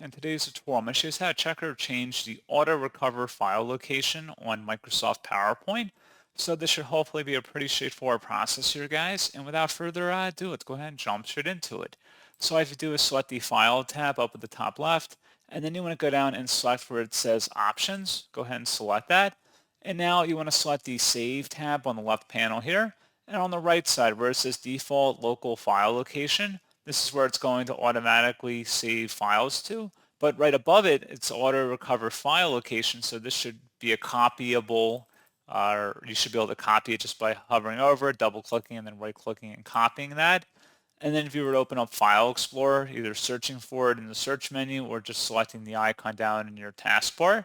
In today's tutorial, I'm going to show you how to check or change the AutoRecover file location on Microsoft PowerPoint. So this should hopefully be a pretty straightforward process here, guys. And without further ado, let's go ahead and jump straight into it. So all you have to do is select the File tab up at the top left, and then you want to go down and select where it says Options. Go ahead and select that. And now you want to select the Save tab on the left panel here. And on the right side where it says Default Local File Location, this is where it's going to automatically save files to. But right above it, it's auto recover file location. So this should be a copyable, or you should be able to copy it just by hovering over it, double clicking, and then right clicking and copying that. And then if you were to open up File Explorer, either searching for it in the search menu or just selecting the icon down in your taskbar,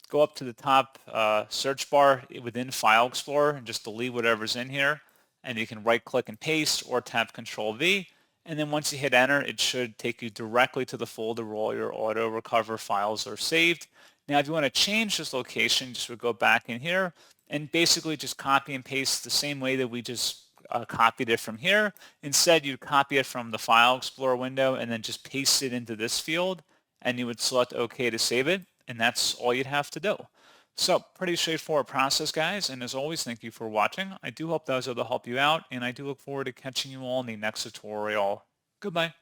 go up to the top search bar within File Explorer and just delete whatever's in here. And you can right click and paste or tap Control V. And then once you hit enter, it should take you directly to the folder where all your auto recover files are saved. Now, if you want to change this location, just would go back in here and basically just copy and paste the same way that we just copied it from here. Instead, you copy it from the File Explorer window and then just paste it into this field, and you would select OK to save it, and that's all you'd have to do. So pretty straightforward process, guys. And as always, thank you for watching. I do hope that was able to help you out, and I do look forward to catching you all in the next tutorial. Goodbye.